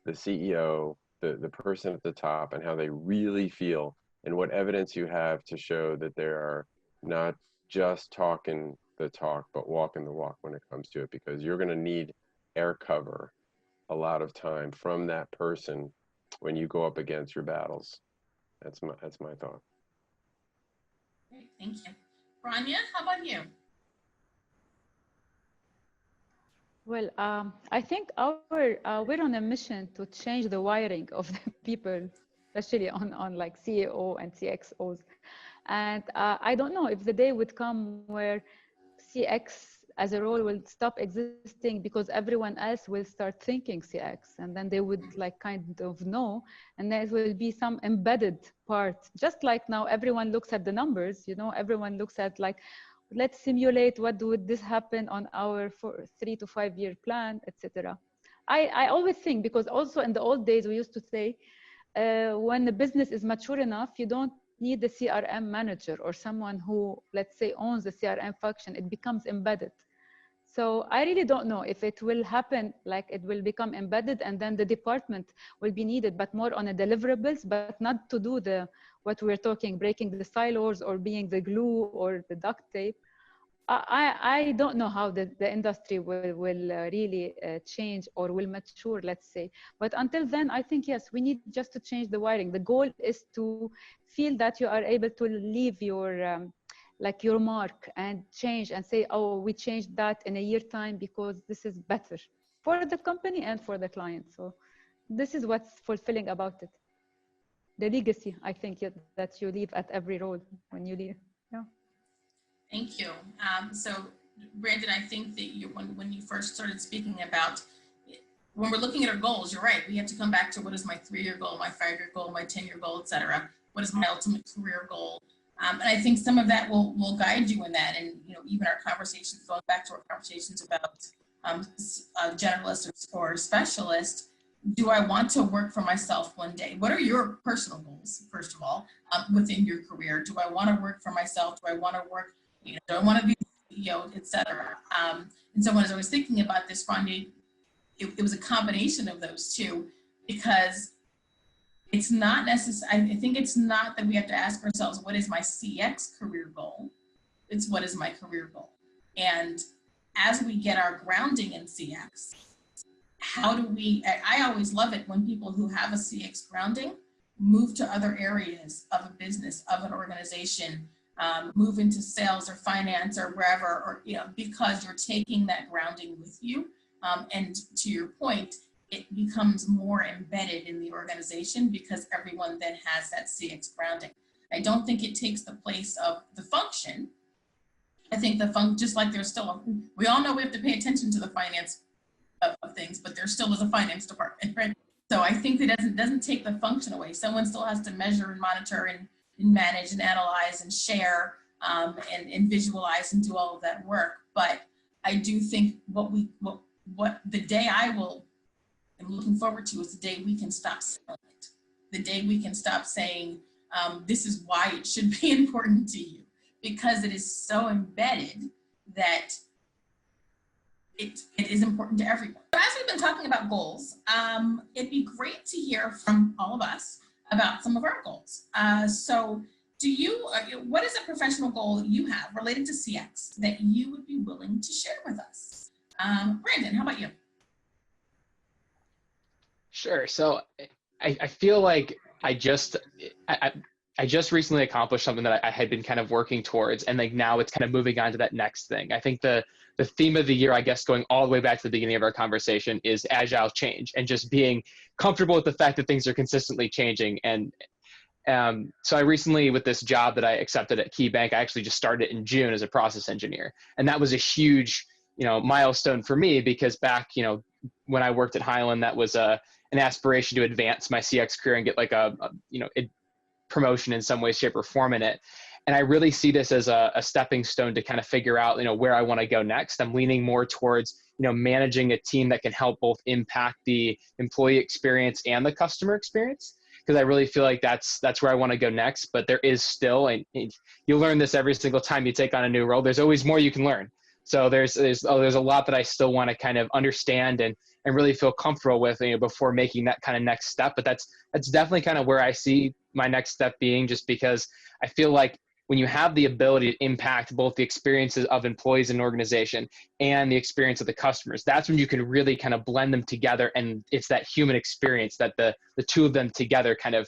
the CEO, the person at the top, and how they really feel, and what evidence you have to show that they are not just talking the talk, but walking the walk when it comes to it, because you're going to need air cover a lot of time from that person when you go up against your battles. That's my thought. Great, thank you. Rania, how about you? Well, I think we're on a mission to change the wiring of the people, especially on like CEO and CXOs. And I don't know if the day would come where CX as a role will stop existing because everyone else will start thinking CX, and then they would like kind of know, and there will be some embedded part. Just like now everyone looks at the numbers, everyone looks at like, let's simulate what would this happen on our 3 to 5 year plan, etc. I always think, because also in the old days we used to say, when the business is mature enough, you don't need the CRM manager or someone who, let's say, owns the CRM function. It becomes embedded. So I really don't know if it will happen, like it will become embedded and then the department will be needed, but more on a deliverables, but not to do what we're talking, breaking the silos or being the glue or the duct tape. I don't know how the industry will really change or will mature, let's say. But until then, I think, yes, we need just to change the wiring. The goal is to feel that you are able to leave your like your mark and change and say, oh, we changed that in a year time because this is better for the company and for the client. So this is what's fulfilling about it. The legacy, I think, that you leave at every role when you leave. Yeah. Thank you. So Branden, I think that when you first started speaking about, when we're looking at our goals, you're right. We have to come back to what is my 3-year goal, my 5-year goal, my 10-year goal, et cetera. What is my ultimate career goal? And I think some of that will guide you in that. And, even our conversations, going back to our conversations about generalist or specialist, do I want to work for myself one day? What are your personal goals, first of all, within your career? Do I want to work for myself? Do I want to work, do I want to be CEO, et cetera? And so when I was thinking about this, Rania, it was a combination of those two, because it's not necessary. I think it's not that we have to ask ourselves, what is my CX career goal? It's what is my career goal? And as we get our grounding in CX, how do we, I always love it when people who have a CX grounding move to other areas of a business, of an organization, move into sales or finance or wherever, or, because you're taking that grounding with you. And to your point, it becomes more embedded in the organization because everyone then has that CX grounding. I don't think it takes the place of the function. I think just like there's still, we all know we have to pay attention to the finance of things, but there still is a finance department, right? So I think that doesn't take the function away. Someone still has to measure and monitor and manage and analyze and share and visualize and do all of that work. But I do think what the day I'm looking forward to is the day we can stop selling it. The day we can stop saying, this is why it should be important to you, because it is so embedded that it is important to everyone. So as we've been talking about goals, it'd be great to hear from all of us about some of our goals. So what is a professional goal you have related to CX that you would be willing to share with us? Branden, how about you? Sure. So I feel like I just I just recently accomplished something that I had been kind of working towards, and like now it's kind of moving on to that next thing. I think the theme of the year, I guess, going all the way back to the beginning of our conversation, is agile change and just being comfortable with the fact that things are consistently changing. And so I recently, with this job that I accepted at Key Bank, I actually just started in June as a process engineer, and that was a huge, milestone for me, because back, when I worked at Highland, that was an aspiration to advance my CX career and get like a promotion in some way, shape, or form in it. And I really see this as a stepping stone to kind of figure out, where I want to go next. I'm leaning more towards, managing a team that can help both impact the employee experience and the customer experience, because I really feel like that's where I want to go next. But there is still, and you learn this every single time you take on a new role, there's always more you can learn. So there's a lot that I still want to kind of understand and really feel comfortable with, before making that kind of next step. But that's definitely kind of where I see my next step being, just because I feel like when you have the ability to impact both the experiences of employees in an organization and the experience of the customers, that's when you can really kind of blend them together. And it's that human experience that the two of them together kind of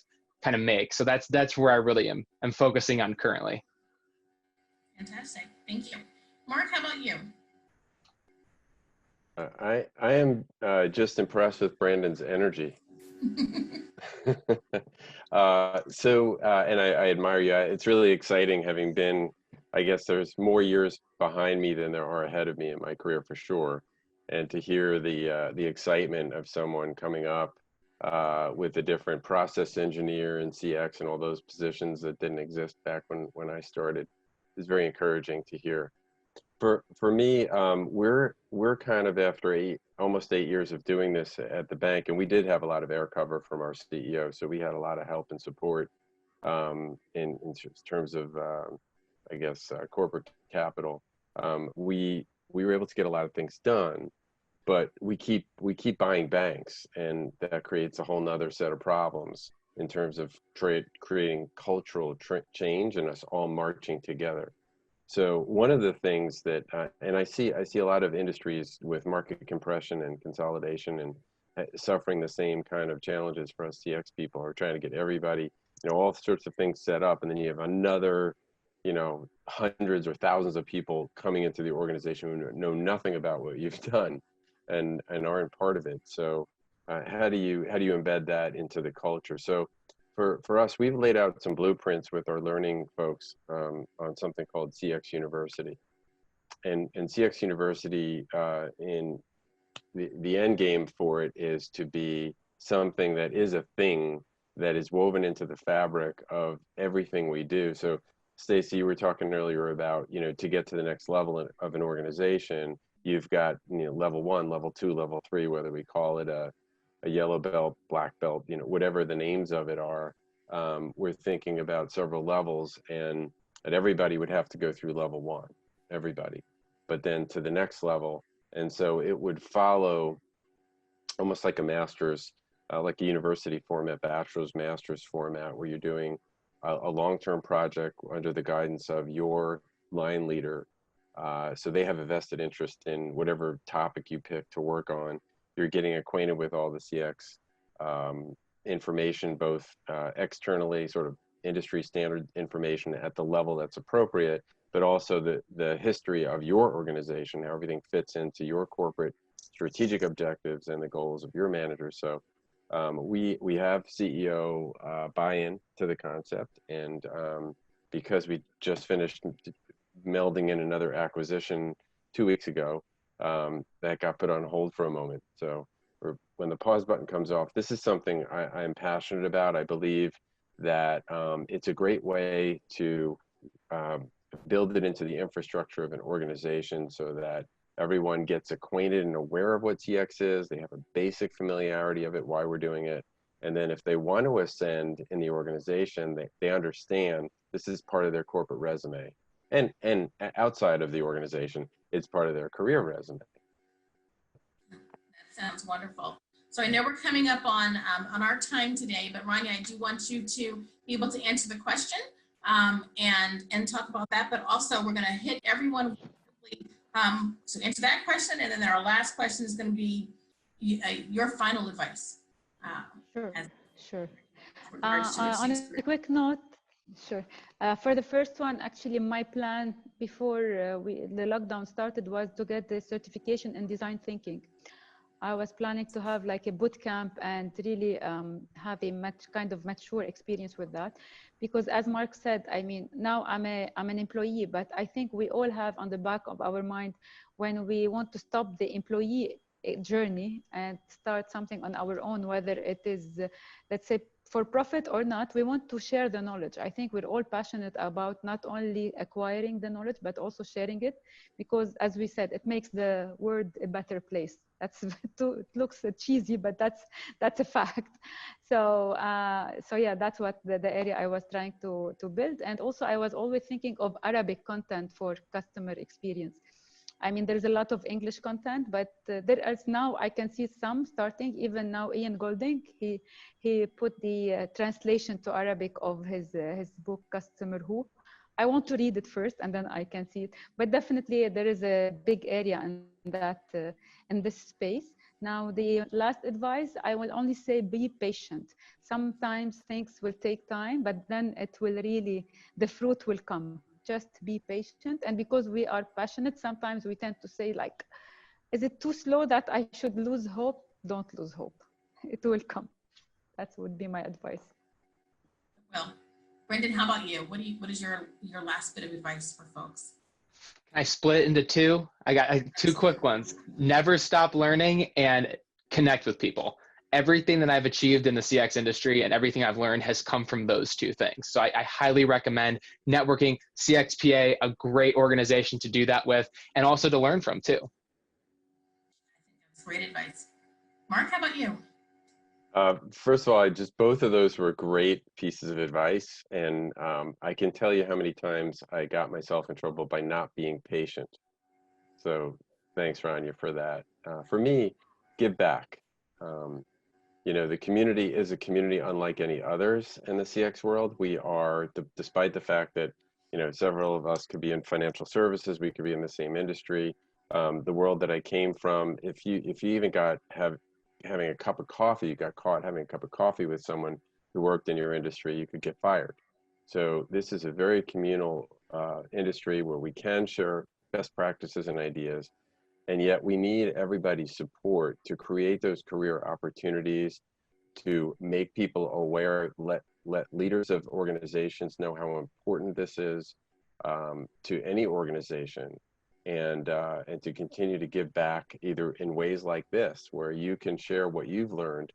make. So that's where I really am focusing on currently. Fantastic. Thank you. Mark, how about you? I am just impressed with Branden's energy. And I admire you. It's really exciting having been, I guess there's more years behind me than there are ahead of me in my career for sure. And to hear the excitement of someone coming up with a different process engineer and CX and all those positions that didn't exist back when I started is very encouraging to hear. For me, we're kind of after almost 8 years of doing this at the bank, and we did have a lot of air cover from our CEO, so we had a lot of help and support in terms of, I guess, corporate capital. We were able to get a lot of things done, but we keep buying banks, and that creates a whole nother set of problems in terms of creating cultural change and us all marching together. So one of the things that, and I see a lot of industries with market compression and consolidation and suffering the same kind of challenges for us CX people, are trying to get everybody, all sorts of things set up, and then you have another, hundreds or thousands of people coming into the organization who know nothing about what you've done, and aren't part of it. So how do you embed that into the culture? So for us, we've laid out some blueprints with our learning folks on something called CX University. And CX University, in the end game for it, is to be something that is a thing that is woven into the fabric of everything we do. So Stacey, you were talking earlier about, to get to the next level of an organization, you've got, level 1, level 2, level 3, whether we call it a yellow belt, black belt, whatever the names of it are. We're thinking about several levels, and everybody would have to go through level 1, everybody, but then to the next level. And so it would follow almost like a master's, like a university format, bachelor's, master's format, where you're doing a long-term project under the guidance of your line leader. So they have a vested interest in whatever topic you pick to work on. You're getting acquainted with all the CX information, both externally, sort of industry standard information at the level that's appropriate, but also the history of your organization, how everything fits into your corporate strategic objectives and the goals of your manager. So we have CEO buy-in to the concept, and because we just finished melding in another acquisition 2 weeks ago, that got put on hold for a moment. So when the pause button comes off, this is something I am passionate about. I believe that it's a great way to build it into the infrastructure of an organization so that everyone gets acquainted and aware of what CX is. They have a basic familiarity of it, why we're doing it. And then if they want to ascend in the organization, they understand this is part of their corporate resume. And outside of the organization, it's part of their career resume. That sounds wonderful. So I know we're coming up on our time today, but Rania, I do want you to be able to answer the question and talk about that, but also we're going to hit everyone. So answer that question, and then our last question is going to be your final advice. Sure. regards to your On CX a quick note, sure. For the first one, actually, my plan before the lockdown started was to get the certification in design thinking. I was planning to have like a boot camp and really have a kind of mature experience with that. Because as Mark said, I mean, now I'm an employee, but I think we all have on the back of our mind when we want to stop the employee journey and start something on our own, whether it is, let's say, for profit or not, we want to share the knowledge. I think we're all passionate about not only acquiring the knowledge, but also sharing it, because as we said, it makes the world a better place. That's it looks cheesy, but that's a fact. So yeah, that's what the area I was trying to build. And also I was always thinking of Arabic content for customer experience. I mean, there's a lot of English content, but there is now, I can see some starting, even now Ian Golding, he put the translation to Arabic of his book, Customer Who. I want to read it first and then I can see it. But definitely there is a big area in that, in this space. Now, the last advice, I will only say be patient. Sometimes things will take time, but then it will really, the fruit will come. Just be patient. And because we are passionate, sometimes we tend to say like, is it too slow that I should lose hope? Don't lose hope. It will come. That would be my advice. Well, Branden, how about you? What is your last bit of advice for folks? I split it into two. I got two quick ones. Never stop learning and connect with people. Everything that I've achieved in the CX industry and everything I've learned has come from those two things. So I highly recommend networking, CXPA, a great organization to do that with, and also to learn from too. I think that's great advice. Mark, how about you? First of all, both of those were great pieces of advice. And I can tell you how many times I got myself in trouble by not being patient. So thanks, Rania, for that. For me, give back. You know, the community is a community unlike any others in the CX world. We are, despite the fact that, you know, several of us could be in financial services, we could be in the same industry. The world that I came from, if you even having a cup of coffee, you got caught having a cup of coffee with someone who worked in your industry, you could get fired. So this is a very communal industry where we can share best practices and ideas. And yet we need everybody's support to create those career opportunities, to make people aware, let leaders of organizations know how important this is to any organization, and to continue to give back either in ways like this, where you can share what you've learned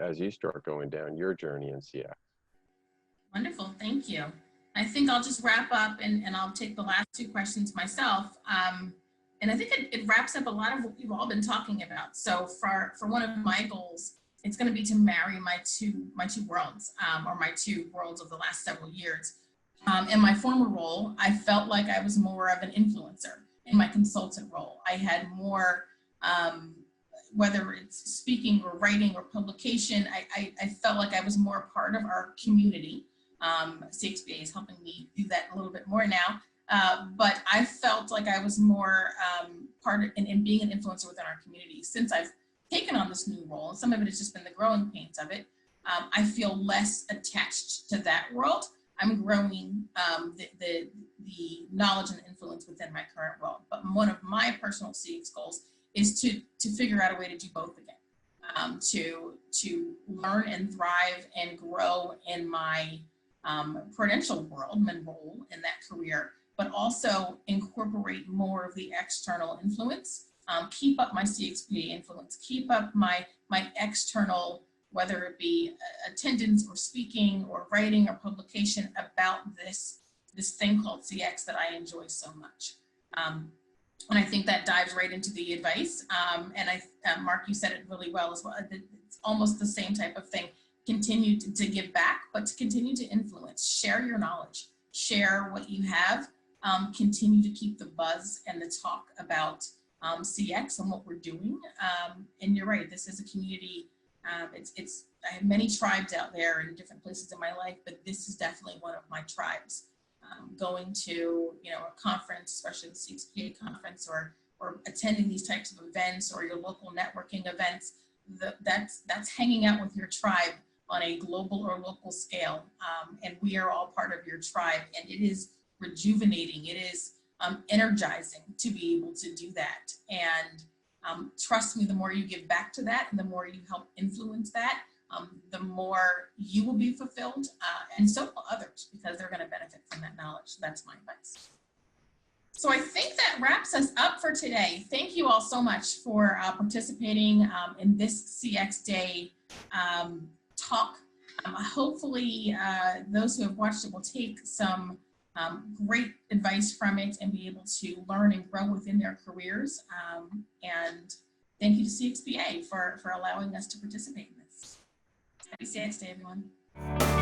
as you start going down your journey in CX. Wonderful, thank you. I think I'll just wrap up and I'll take the last two questions myself. And I think it wraps up a lot of what we've all been talking about. So for one of my goals, it's going to be to marry my two worlds, or my two worlds of the last several years. In my former role, I felt like I was more of an influencer. In my consultant role, I had more, whether it's speaking or writing or publication, I felt like I was more a part of our community. CXPA is helping me do that a little bit more now. But I felt like I was more part of, in being an influencer within our community. Since I've taken on this new role, and some of it has just been the growing pains of it, I feel less attached to that world. I'm growing the knowledge and influence within my current role. But one of my personal CX goals is to figure out a way to do both again, to learn and thrive and grow in my credential world and role in that career, but also incorporate more of the external influence, keep up my CXPA influence, keep up my external, whether it be attendance or speaking or writing or publication about this thing called CX that I enjoy so much. And I think that dives right into the advice. And Mark, you said it really well as well. It's almost the same type of thing. Continue to give back, but to continue to influence. Share your knowledge. Share what you have. Continue to keep the buzz and the talk about CX and what we're doing. And you're right, this is a community. I have many tribes out there in different places in my life, but this is definitely one of my tribes. Going to a conference, especially the CXPA conference, or attending these types of events or your local networking events, that's hanging out with your tribe on a global or local scale. And we are all part of your tribe, and it is rejuvenating. It is energizing to be able to do that. And trust me, the more you give back to that and the more you help influence that, the more you will be fulfilled, and so will others, because they're going to benefit from that knowledge. That's my advice. So I think that wraps us up for today. Thank you all so much for participating in this CX Day talk. Hopefully those who have watched it will take some great advice from it and be able to learn and grow within their careers. And thank you to CXPA for allowing us to participate in this. Happy CX Day, everyone.